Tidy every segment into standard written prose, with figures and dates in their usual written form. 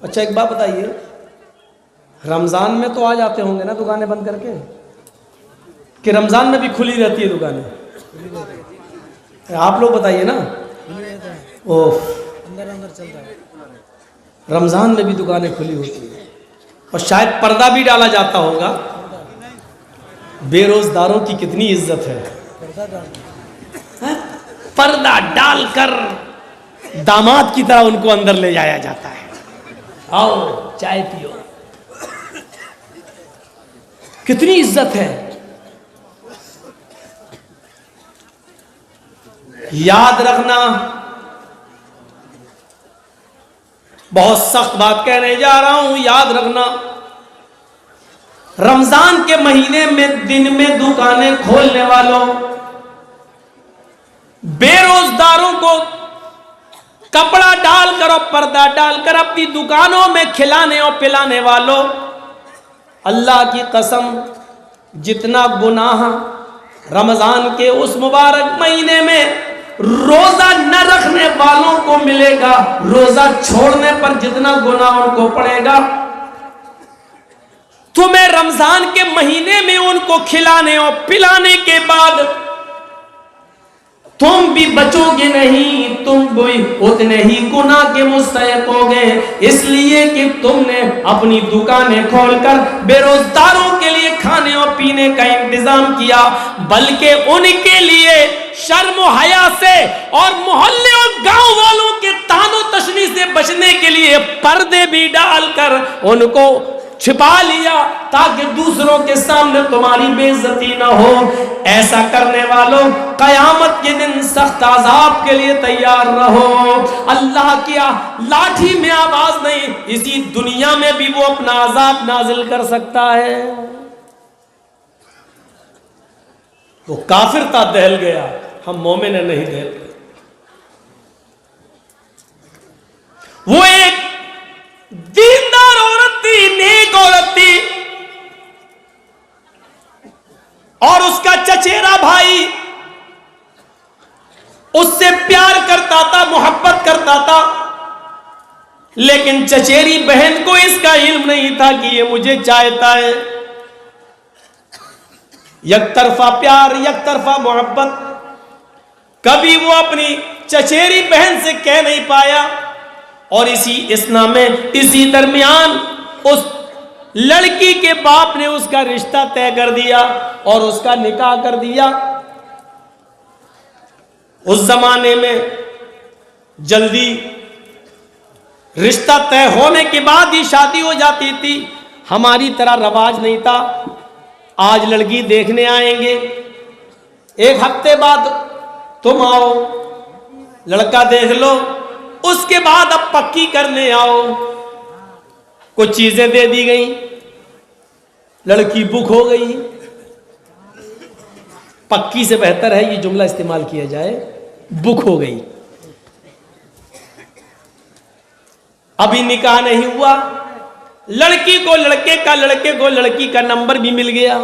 अच्छा एक बात बताइए, रमज़ान में तो आ जाते होंगे ना दुकानें बंद करके, कि रमज़ान में भी खुली रहती है दुकानें? आप लोग बताइए ना। ओह, अंदर चलता है। रमज़ान में भी दुकानें खुली होती हैं और शायद पर्दा भी डाला जाता होगा। बेरोजगारों की कितनी इज्जत है, पर्दा डालकर दामाद की तरह उनको अंदर ले जाया जाता है। आओ चाय पियो, कितनी इज्जत है। याद रखना, बहुत सख्त बात कहने जा रहा हूं, याद रखना, रमजान के महीने में दिन में दुकानें खोलने वालों, बेरोजगारों को कपड़ा डालकर और पर्दा डालकर अपनी दुकानों में खिलाने और पिलाने वालों, अल्लाह की कसम जितना गुनाह रमजान के उस मुबारक महीने में रोजा न रखने वालों को मिलेगा, रोजा छोड़ने पर जितना गुनाह उनको पड़ेगा, तुम्हें रमजान के महीने में उनको खिलाने और पिलाने के बाद तुम भी बचोगे नहीं, तुम भी उतने ही गुनाह के मुस्तहिक होगे, इसलिए कि तुमने अपनी दुकानें खोलकर बेरोजगारों के लिए खाने और पीने का इंतजाम किया, बल्कि उनके लिए शर्म और हया से और मोहल्ले और गांव वालों के तानो तशनी से बचने के लिए पर्दे भी डालकर उनको छिपा लिया ताकि दूसरों के सामने तुम्हारी बेइज्जती ना हो। ऐसा करने वालों, कयामत के दिन सख्त अजाब के लिए तैयार रहो। अल्लाह की लाठी में आवाज नहीं, इसी दुनिया में भी वो अपना अजाब नाजिल कर सकता है। वो काफिर था, दहल गया, हम मोमिन नहीं दहल गए। वो एक दीनदार औरत थी, नेक औरत थी, और उसका चचेरा भाई उससे प्यार करता था, मोहब्बत करता था, लेकिन चचेरी बहन को इसका इल्म नहीं था कि ये मुझे चाहता है। एक तरफा प्यार, एक तरफा मोहब्बत, कभी वो अपनी चचेरी बहन से कह नहीं पाया। और इसी दरमियान उस लड़की के बाप ने उसका रिश्ता तय कर दिया और उसका निकाह कर दिया। उस जमाने में जल्दी रिश्ता तय होने के बाद ही शादी हो जाती थी, हमारी तरह रवाज नहीं था। आज लड़की देखने आएंगे, एक हफ्ते बाद तुम आओ, लड़का देख लो, उसके बाद अब पक्की करने आओ। कुछ चीजें दे दी गई, लड़की बुक हो गई। पक्की से बेहतर है ये जुमला इस्तेमाल किया जाए, बुक हो गई। अभी निकाह नहीं हुआ, लड़की को लड़के का, लड़के को लड़की का नंबर भी मिल गया।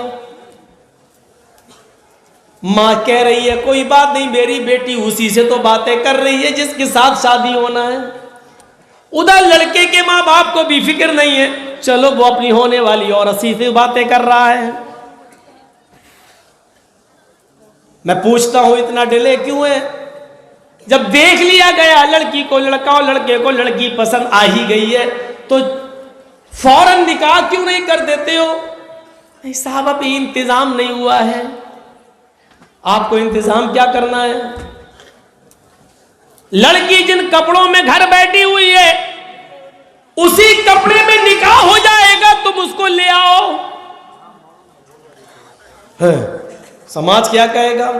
मां कह रही है कोई बात नहीं, मेरी बेटी उसी से तो बातें कर रही है जिसके साथ शादी होना है। उधर लड़के के माँ बाप को भी फिक्र नहीं है, चलो वो अपनी होने वाली औरत से बातें कर रहा है। मैं पूछता हूं इतना डिले क्यों है? जब देख लिया गया लड़की को लड़का और लड़के को लड़की पसंद आ ही गई है, तो फौरन निकाह क्यों नहीं कर देते हो? नहीं साहब, अभी इंतजाम नहीं हुआ है। आपको इंतजाम क्या करना है? लड़की जिन कपड़ों में घर बैठी हुई है उसी कपड़े में निकाह हो जाएगा, तुम उसको ले आओ। है, समाज क्या कहेगा?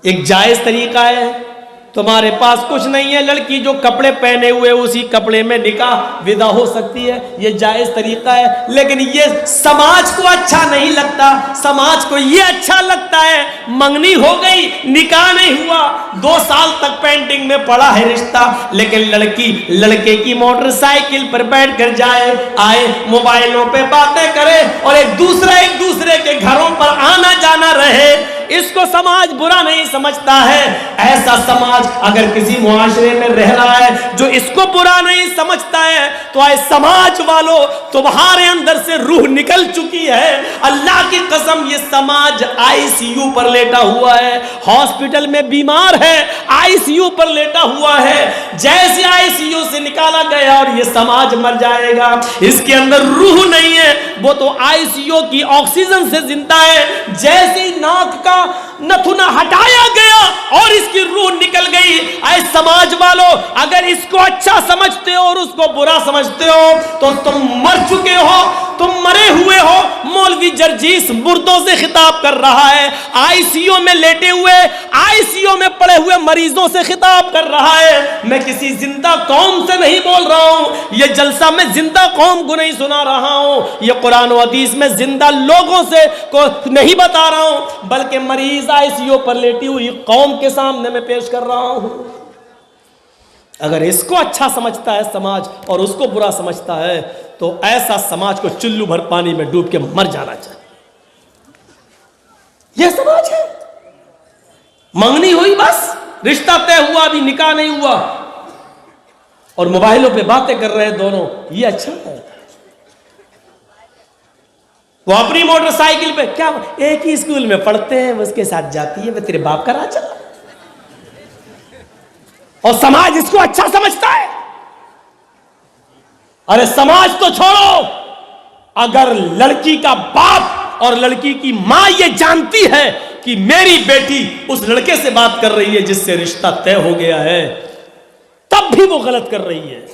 एक जायज तरीका है, तुम्हारे पास कुछ नहीं है, लड़की जो कपड़े पहने हुए उसी कपड़े में निकाह विदा हो सकती है, ये जायज तरीका है। लेकिन ये समाज को अच्छा नहीं लगता। समाज को ये अच्छा लगता है मंगनी हो गई, निकाह नहीं हुआ, 2 साल तक पेंडिंग में पड़ा है रिश्ता, लेकिन लड़की लड़के की मोटरसाइकिल पर बैठकर जाए आए, मोबाइलों पे बातें करे और एक दूसरे के घरों पर आना जाना रहे। इसको समाज बुरा नहीं समझता है। ऐसा समाज अगर किसी मुआशरे में रह रहा है जो इसको बुरा नहीं समझता है, तो आए समाज वालों, तुम्हारे अंदर से रूह निकल चुकी है। अल्लाह की कसम, ये समाज आईसीयू पर लेटा हुआ है, हॉस्पिटल में बीमार है, आईसीयू पर लेटा हुआ है। जैसे आईसीयू से निकाला गया और ये समाज मर जाएगा, इसके अंदर रूह नहीं है, वो तो आईसीयू की ऑक्सीजन से जिंदा है। जैसे ही नाक का नथुना हटाया गया और इसकी रूह निकल गई। ऐ समाज वालों, अगर इसको अच्छा समझते हो और उसको बुरा समझते हो तो तुम मर चुके हो, तुम मरे हुए हो। मौलवी जर्जीस मुर्दों से खिताब कर रहा है, आईसीयू में लेटे हुए, आईसीयू में पड़े हुए मरीजों से खिताब कर रहा है। मैं किसी जिंदा कौम से नहीं बोल रहा हूं, यह जलसा मैं जिंदा कौम को नहीं सुना रहा हूं, यह कुरान और हदीस में जिंदा लोगों से को नहीं बता रहा हूं, बल्कि मरीज आईसीयू पर लेटी हुई कौम के सामने मैं पेश कर रहा हूं। अगर इसको अच्छा समझता है समाज और उसको बुरा समझता है, तो ऐसा समाज को चुल्लू भर पानी में डूब के मर जाना चाहिए। यह समाज है। मंगनी हुई, बस रिश्ता तय हुआ, अभी निकाह नहीं हुआ और मोबाइलों पे बातें कर रहे हैं दोनों, ये अच्छा है। वो अपनी मोटरसाइकिल पे, क्या एक ही स्कूल में पढ़ते हैं, वो उसके साथ जाती है, वो तेरे बाप का राज चला, और समाज इसको अच्छा समझता है। अरे समाज तो छोड़ो, अगर लड़की का बाप और लड़की की मां ये जानती है कि मेरी बेटी उस लड़के से बात कर रही है जिससे रिश्ता तय हो गया है, तब भी वो गलत कर रही है,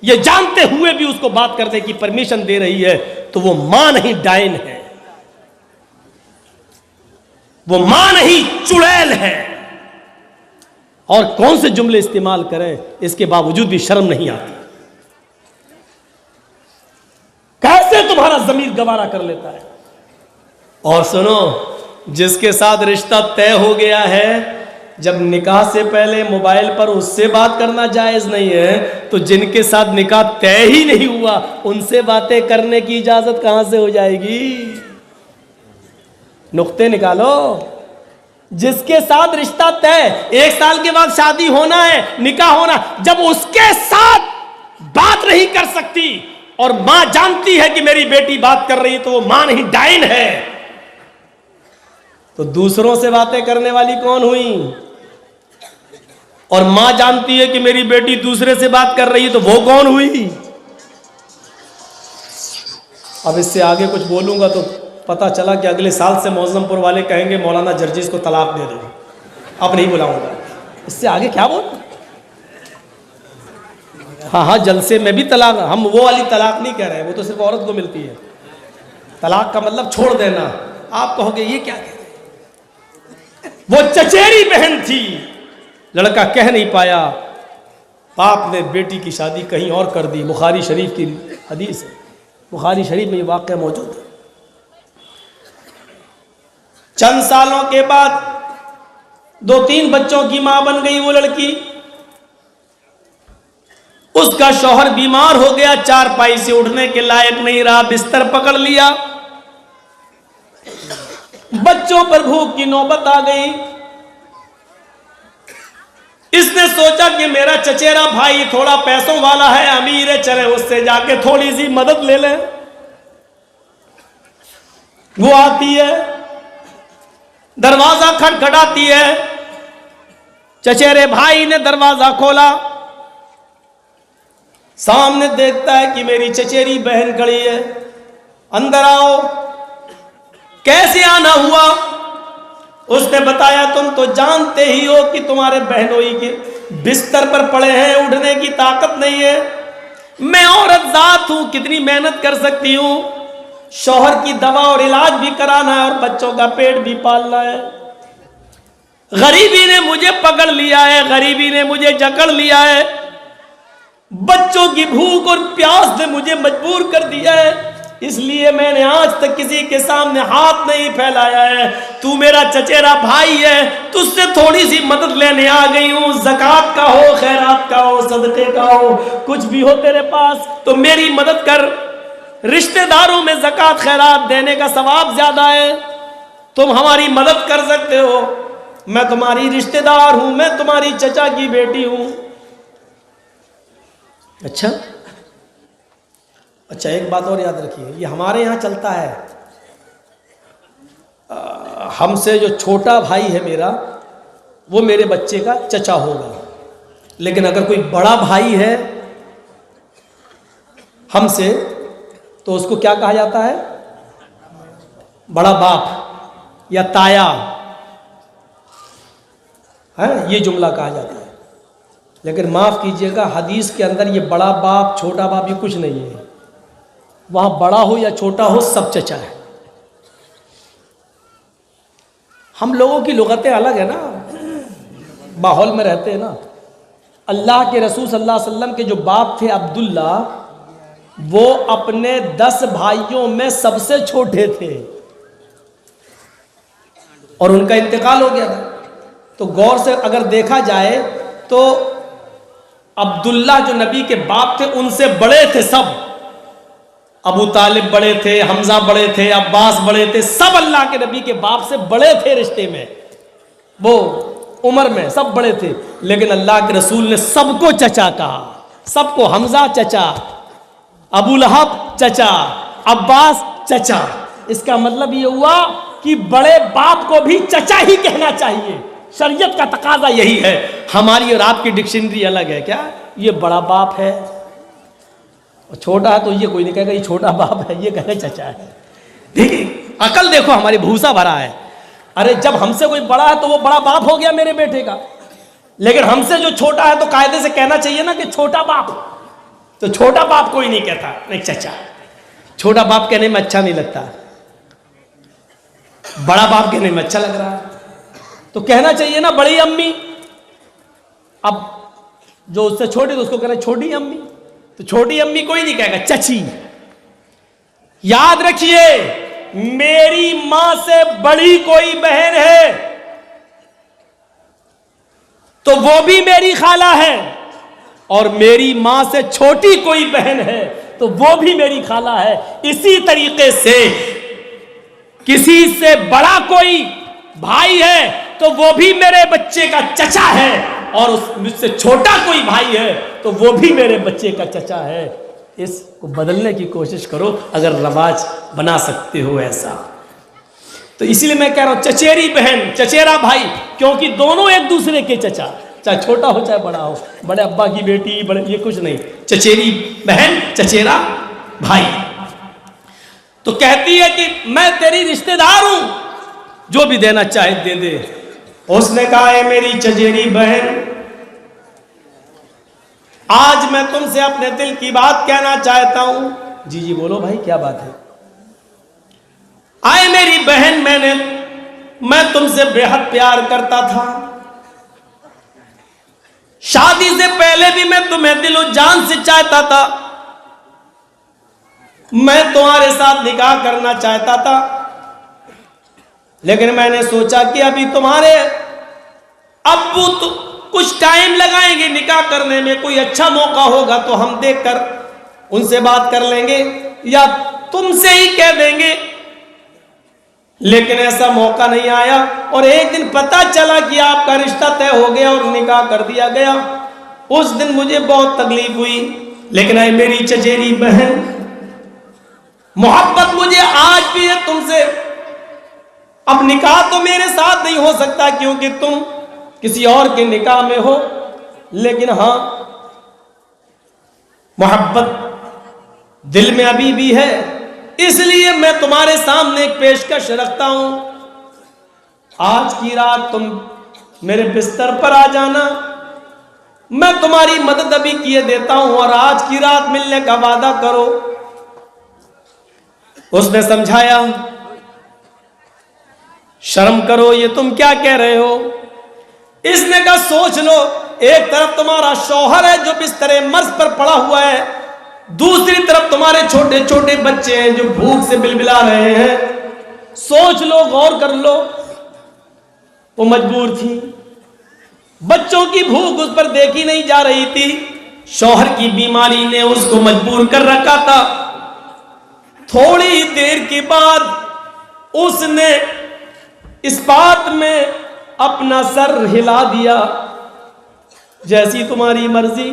ये जानते हुए भी उसको बात करने की परमिशन दे रही है, तो वो मां नहीं डायन है, वो मां नहीं चुड़ैल है। और कौन से जुमले इस्तेमाल करें, इसके बावजूद भी शर्म नहीं आती। कैसे तुम्हारा जमीर गवारा कर लेता है। और सुनो, जिसके साथ रिश्ता तय हो गया है, जब निकाह से पहले मोबाइल पर उससे बात करना जायज नहीं है, तो जिनके साथ निकाह तय ही नहीं हुआ उनसे बातें करने की इजाजत कहां से हो जाएगी। नुक्ते निकालो। जिसके साथ रिश्ता तय, 1 साल के बाद शादी होना है, निकाह होना, जब उसके साथ बात नहीं कर सकती और मां जानती है कि मेरी बेटी बात कर रही है, तो वो मां नहीं डायन है, तो दूसरों से बातें करने वाली कौन हुई। और मां जानती है कि मेरी बेटी दूसरे से बात कर रही है, तो वो कौन हुई। अब इससे आगे कुछ बोलूंगा तो पता चला कि अगले साल से मौजमपुर वाले कहेंगे मौलाना जर्जीस को तलाक दे दो, अब नहीं बुलाऊंगा। इससे आगे क्या बोल। हाँ, जलसे में भी तलाक, हम वो वाली तलाक नहीं कह रहे हैं, वो तो सिर्फ औरत को मिलती है। तलाक का मतलब छोड़ देना। आप कहोगे ये क्या कह रहे। वो चचेरी बहन थी, लड़का कह नहीं पाया, बाप ने बेटी की शादी कहीं और कर दी। बुखारी शरीफ की हदीस है, बुखारी शरीफ में ये वाक़या मौजूद है। चंद सालों के बाद 2-3 बच्चों की मां बन गई वो लड़की। उसका शौहर बीमार हो गया, चारपाई से उठने के लायक नहीं रहा, बिस्तर पकड़ लिया। बच्चों पर भूख की नौबत आ गई। इसने सोचा कि मेरा चचेरा भाई थोड़ा पैसों वाला है, अमीर है, चले उससे जाके थोड़ी सी मदद ले लें। वो आती है, दरवाजा खटखटाती है। चचेरे भाई ने दरवाजा खोला, सामने देखता है कि मेरी चचेरी बहन खड़ी है। अंदर आओ। कैसे आना हुआ? उसने बताया, तुम तो जानते ही हो कि तुम्हारे बहनोई के बिस्तर पर पड़े हैं, उठने की ताकत नहीं है। मैं औरत जात हूं, कितनी मेहनत कर सकती हूं। शौहर की दवा और इलाज भी कराना है और बच्चों का पेट भी पालना है। गरीबी ने मुझे पकड़ लिया है, गरीबी ने मुझे जकड़ लिया है। बच्चों की भूख और प्यास ने मुझे मजबूर कर दिया है, इसलिए मैंने आज तक किसी के सामने हाथ नहीं फैलाया है। तू मेरा चचेरा भाई है, तुझसे थोड़ी सी मदद लेने आ गई हूं। ज़कात का हो, खैरात का हो, सदक़े का हो, कुछ भी हो तेरे पास तो मेरी मदद कर। रिश्तेदारों में ज़कात खैरात देने का सवाब ज्यादा है। तुम हमारी मदद कर सकते हो, मैं तुम्हारी रिश्तेदार हूं, मैं तुम्हारी चचा की बेटी हूं। अच्छा, एक बात और याद रखिए, ये हमारे यहाँ चलता है, हमसे जो छोटा भाई है मेरा, वो मेरे बच्चे का चचा होगा, लेकिन अगर कोई बड़ा भाई है हमसे, तो उसको क्या कहा जाता है? बड़ा बाप या ताया है, ये जुमला कहा जाता है। लेकिन माफ कीजिएगा, हदीस के अंदर ये बड़ा बाप छोटा बाप ये कुछ नहीं है। वहां बड़ा हो या छोटा हो, सब चचा है। हम लोगों की लुगतें अलग है ना, माहौल में रहते हैं ना। अल्लाह के रसूल सल्लल्लाहु अलैहि वसल्लम के जो बाप थे अब्दुल्ला, वो अपने 10 भाइयों में सबसे छोटे थे और उनका इंतकाल हो गया था। तो गौर से अगर देखा जाए तो अब्दुल्ला जो नबी के बाप थे, उनसे बड़े थे सब। अबू तालिब बड़े थे, हमजा बड़े थे, अब्बास बड़े थे, सब अल्लाह के नबी के बाप से बड़े थे रिश्ते में, वो उम्र में सब बड़े थे। लेकिन अल्लाह के रसूल ने सबको चचा कहा, सबको। हमजा चचा, अबू लहब चचा, अब्बास चचा। इसका मतलब ये हुआ कि बड़े बाप को भी चचा ही कहना चाहिए। शरीयत का तकाजा यही है। हमारी और आपकी डिक्शनरी अलग है क्या? ये बड़ा बाप है और छोटा है तो ये कोई नहीं कहेगा ये छोटा बाप है, ये कहेगा चचा है। देखिए अकल देखो, हमारी भूसा भरा है। अरे जब हमसे कोई बड़ा है तो वो बड़ा बाप हो गया मेरे बेटे का, लेकिन हमसे जो छोटा है तो कायदे से कहना चाहिए ना कि छोटा बाप। तो छोटा बाप कोई नहीं कहता, नहीं चचा। छोटा बाप कहने में अच्छा नहीं लगता, बड़ा बाप कहने में अच्छा लग रहा है, तो कहना चाहिए ना बड़ी अम्मी। अब जो उससे छोटी तो उसको कहना छोटी अम्मी, तो छोटी अम्मी कोई नहीं कहेगा, चची। याद रखिए, मेरी मां से बड़ी कोई बहन है तो वो भी मेरी खाला है, और मेरी मां से छोटी कोई बहन है तो वो भी मेरी खाला है। इसी तरीके से किसी से बड़ा कोई भाई है तो वो भी मेरे बच्चे का चचा है, और मुझसे छोटा कोई भाई है तो वो भी मेरे बच्चे का चचा है। इसको बदलने की कोशिश करो अगर रवाज बना सकते हो ऐसा। तो इसीलिए मैं कह रहा हूं चचेरी बहन, चचेरा भाई, क्योंकि दोनों एक दूसरे के चचा, चाहे छोटा हो चाहे बड़ा हो, बड़े अब्बा की बेटी, बड़े, ये कुछ नहीं। चचेरी बहन, चचेरा भाई। तो कहती है कि मैं तेरी रिश्तेदार हूं, जो भी देना चाहे दे दे। उसने कहा है मेरी चचेरी बहन, आज मैं तुमसे अपने दिल की बात कहना चाहता हूं। जी जी बोलो भाई, क्या बात है? आए मेरी बहन, मैं तुमसे बेहद प्यार करता था। शादी से पहले भी मैं तुम्हें दिलो जान से चाहता था। मैं तुम्हारे साथ निकाह करना चाहता था, लेकिन मैंने सोचा कि अभी तुम्हारे अब्बू तो कुछ टाइम लगाएंगे निकाह करने में, कोई अच्छा मौका होगा तो हम देखकर उनसे बात कर लेंगे या तुमसे ही कह देंगे। लेकिन ऐसा मौका नहीं आया, और एक दिन पता चला कि आपका रिश्ता तय हो गया और निकाह कर दिया गया। उस दिन मुझे बहुत तकलीफ हुई, लेकिन आई मेरी चचेरी बहन, मोहब्बत मुझे आज भी है तुमसे। अब निकाह तो मेरे साथ नहीं हो सकता क्योंकि तुम किसी और के निकाह में हो, लेकिन हां मोहब्बत दिल में अभी भी है। इसलिए मैं तुम्हारे सामने एक पेशकश रखता हूं, आज की रात तुम मेरे बिस्तर पर आ जाना, मैं तुम्हारी मदद अभी किए देता हूं और आज की रात मिलने का वादा करो। उसने समझाया, शर्म करो, ये तुम क्या कह रहे हो? इसने कहा सोच लो, एक तरफ तुम्हारा शौहर है जो बिस्तर मर्ज पर पड़ा हुआ है, दूसरी तरफ तुम्हारे छोटे छोटे बच्चे हैं जो भूख से बिलबिला रहे हैं। सोच लो, गौर कर लो। वो मजबूर थी, बच्चों की भूख उस पर देखी नहीं जा रही थी, शौहर की बीमारी ने उसको मजबूर कर रखा था। थोड़ी देर के बाद उसने इस बात में अपना सर हिला दिया, जैसी तुम्हारी मर्जी,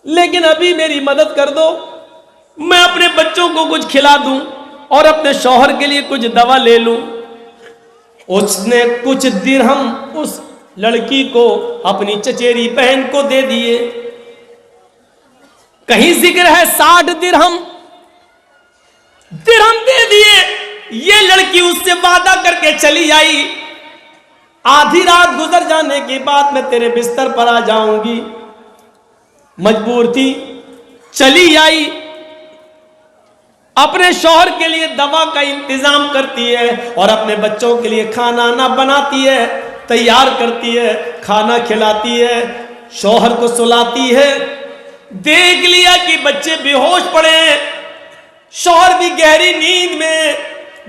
लेकिन अभी मेरी मदद कर दो, मैं अपने बच्चों को कुछ खिला दूं और अपने शौहर के लिए कुछ दवा ले लूं। उसने कुछ दिरहम उस लड़की को, अपनी चचेरी बहन को दे दिए। कहीं जिक्र है 60 दिरहम दे दिए। ये लड़की उससे वादा करके चली आई, आधी रात गुजर जाने के बाद मैं तेरे बिस्तर पर आ जाऊंगी। मजबूर थी, चली आई, अपने शौहर के लिए दवा का इंतजाम करती है और अपने बच्चों के लिए खाना ना बनाती है, तैयार करती है, खाना खिलाती है, शौहर को सुलाती है। देख लिया कि बच्चे बेहोश पड़े हैं, शौहर भी गहरी नींद में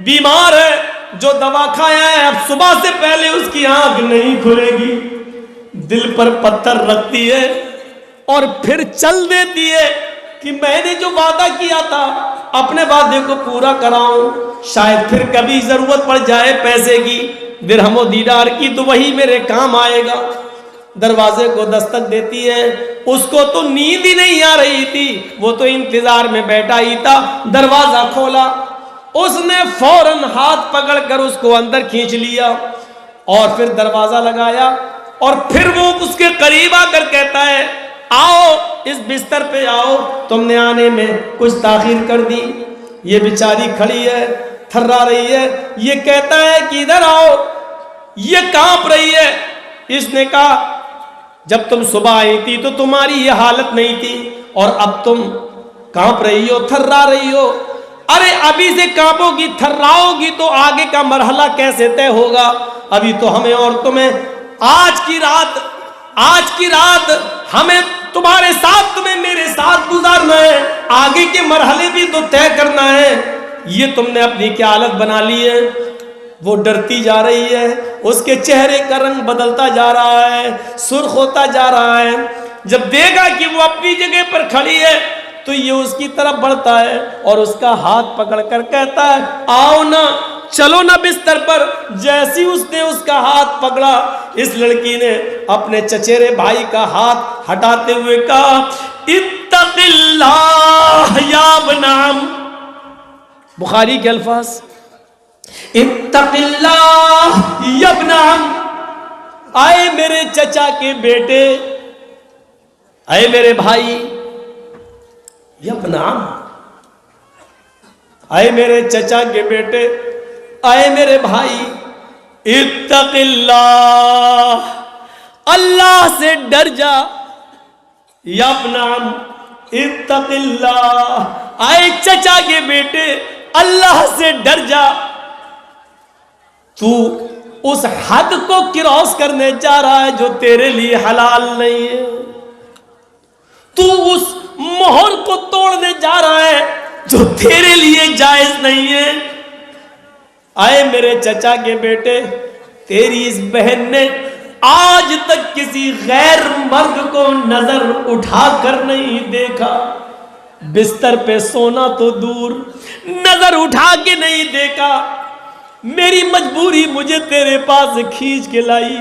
बीमार है, जो दवा खाया है अब सुबह से पहले उसकी आंख नहीं खुलेगी। दिल पर पत्थर रखती है और फिर चल देती है कि मैंने जो वादा किया था अपने वादे को पूरा कराऊं, शायद फिर कभी जरूरत पड़ जाए पैसे की, दिरहमो दीनार की, तो वही मेरे काम आएगा। दरवाजे को दस्तक देती है, उसको तो नींद ही नहीं आ रही थी, वो तो इंतजार में बैठा ही था। दरवाजा खोला, उसने फौरन हाथ पकड़कर उसको अंदर खींच लिया और फिर दरवाजा लगाया और फिर वो उसके करीब आकर कहता है, आओ इस बिस्तर पे आओ, तुमने आने में कुछ ताखीर कर दी। ये बेचारी खड़ी है, थर्रा रही है। ये कहता है कि इधर आओ, ये कांप रही है। इसने कहा जब तुम सुबह आई थी तो तुम्हारी ये हालत नहीं थी और अब तुम कांप रही हो, थर्रा रही हो। अरे अभी से कांपोगी, थर्राओगी तो आगे का मरहला कैसे तय होगा? अभी तो हमें और तुम्हें आज की रात हमें तुम्हारे साथ, तुम्हें मेरे साथ गुजारना है, आगे के मरहले भी तो तय करना है। ये तुमने अपनी क्या हालत बना ली है। वो डरती जा रही है, उसके चेहरे का रंग बदलता जा रहा है, सुर्ख होता जा रहा है। जब देखा कि वो अपनी जगह पर खड़ी है तो ये उसकी तरफ बढ़ता है और उसका हाथ पकड़कर कहता है, आओ ना, चलो ना बिस्तर पर। जैसी उसने उसका हाथ पकड़ा, इस लड़की ने अपने चचेरे भाई का हाथ हटाते हुए कहा, इत्तक़िल्लाह या बनाम। बुखारी के अल्फाज, इत्तक़िल्लाह या बनाम। आए मेरे चचा के बेटे, आए मेरे भाई, या बनाम, आए मेरे चचा के बेटे, आए मेरे भाई, इत्तक़िल्लाह, अल्लाह से डर जा। या बनाम, इत्तक़िल्लाह, आए चचा के बेटे, अल्लाह से डर जा। तू उस हद को क्रॉस करने जा रहा है जो तेरे लिए हलाल नहीं है। तू उस मोहर को तोड़ने जा रहा है जो तेरे लिए जायज नहीं है। आए मेरे चचा के बेटे, तेरी इस बहन ने आज तक किसी गैर मर्द को नजर उठाकर नहीं देखा। बिस्तर पे सोना तो दूर, नजर उठा के नहीं देखा। मेरी मजबूरी मुझे तेरे पास खींच के लाई।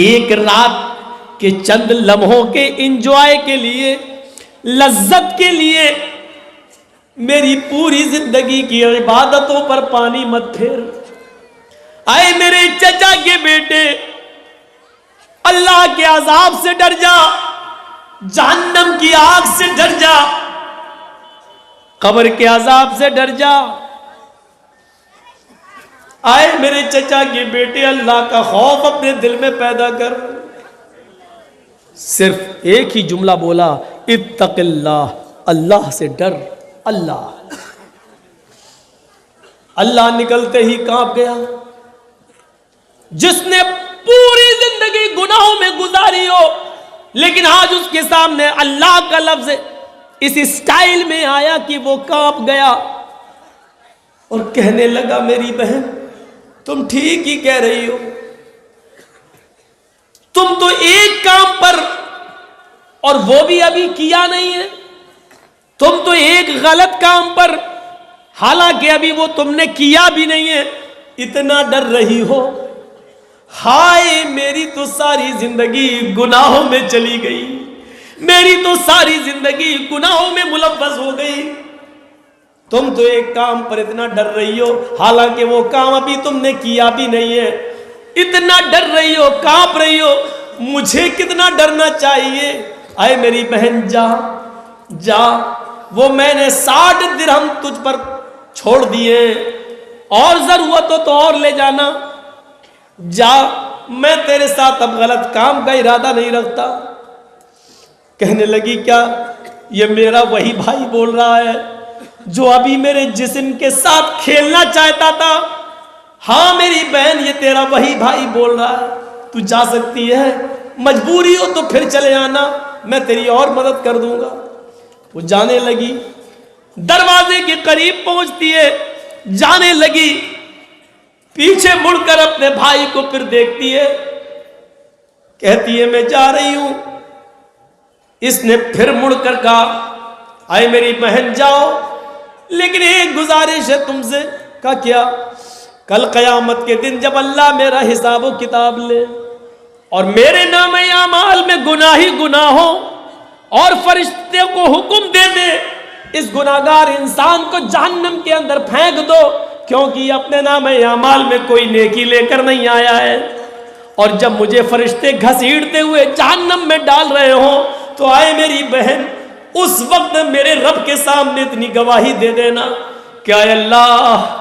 एक रात के चंद लम्हों के इंजॉय के लिए, लज्जत के लिए मेरी पूरी जिंदगी की इबादतों पर पानी मत फेर। आए मेरे चचा के बेटे, अल्लाह के अजाब से डर जा, जहन्नम की आग से डर जा, कब्र के अजाब से डर जा। आए मेरे चचा के बेटे, अल्लाह का खौफ अपने दिल में पैदा कर। सिर्फ एक ही जुमला बोला, इत्तक़िल्लाह, अल्लाह से डर। अल्लाह, अल्लाह निकलते ही कांप गया। जिसने पूरी जिंदगी गुनाहों में गुजारी हो, लेकिन आज उसके सामने अल्लाह का लफ्ज इस स्टाइल में आया कि वो कांप गया और कहने लगा, मेरी बहन तुम ठीक ही कह रही हो। तुम तो एक काम पर, और वो भी अभी किया नहीं है, तुम तो एक गलत काम पर हालांकि अभी वो तुमने किया भी नहीं है, इतना डर रही हो। हाय मेरी तो सारी जिंदगी गुनाहों में चली गई, मेरी तो सारी जिंदगी गुनाहों में मुलव्वस हो गई। तुम तो एक काम पर इतना डर रही हो, हालांकि वो काम अभी तुमने किया भी नहीं है। इतना डर रही हो, कांप रही हो, मुझे कितना डरना चाहिए। आए मेरी बहन जा जा, वो मैंने 60 दिरहम तुझ पर छोड़ दिए, और जरूरत हो तो और ले जाना। जा, मैं तेरे साथ अब गलत काम का इरादा नहीं रखता। कहने लगी क्या ये मेरा वही भाई बोल रहा है जो अभी मेरे जिस्म के साथ खेलना चाहता था? हाँ मेरी बहन, ये तेरा वही भाई बोल रहा है। तू जा सकती है, मजबूरी हो तो फिर चले आना, मैं तेरी और मदद कर दूंगा। वो जाने लगी, दरवाजे के करीब पहुंचती है, जाने लगी, पीछे मुड़कर अपने भाई को फिर देखती है, कहती है मैं जा रही हूं। इसने फिर मुड़कर कहा, आए मेरी बहन जाओ, लेकिन एक गुजारिश है तुमसे। का क्या? कल कयामत के दिन जब अल्लाह मेरा हिसाब व किताब ले और मेरे नाम आमाल में गुनाह ही गुनाह हो और फरिश्ते को हुक्म दे दे इस गुनाहगार इंसान को जहन्नम के अंदर फेंक दो, क्योंकि अपने नाम आमाल में कोई नेकी लेकर नहीं आया है, और जब मुझे फरिश्ते घसीटते हुए जहन्नम में डाल रहे हो तो आए मेरी बहन उस वक्त मेरे रब के सामने इतनी गवाही दे देना, क्या अल्लाह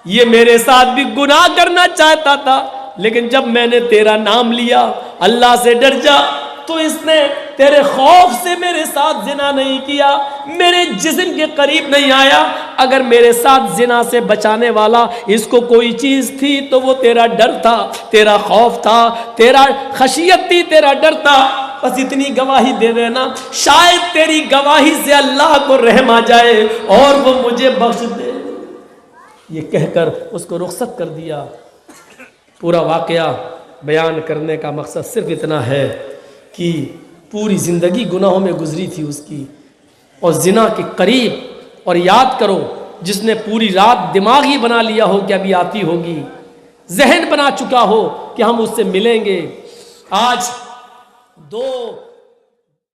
ये मेरे साथ भी गुनाह करना चाहता था, लेकिन जब मैंने तेरा नाम लिया, अल्लाह से डर जा, तो इसने तेरे खौफ से मेरे साथ जिना नहीं किया, मेरे जिस्म के करीब नहीं आया। अगर मेरे साथ जिना से बचाने वाला इसको कोई चीज थी तो वो तेरा डर था, तेरा खौफ था, तेरा खशियत थी, तेरा डर था। बस इतनी गवाही दे देना, शायद तेरी गवाही से अल्लाह को रहम आ जाए और वो मुझे बख्श दे। ये कहकर उसको रुखसत कर दिया। पूरा वाकया बयान करने का मकसद सिर्फ इतना है कि पूरी ज़िंदगी गुनाहों में गुजरी थी उसकी, और जिना के करीब। और याद करो, जिसने पूरी रात दिमाग ही बना लिया हो कि अभी आती होगी, जहन बना चुका हो कि हम उससे मिलेंगे, आज 2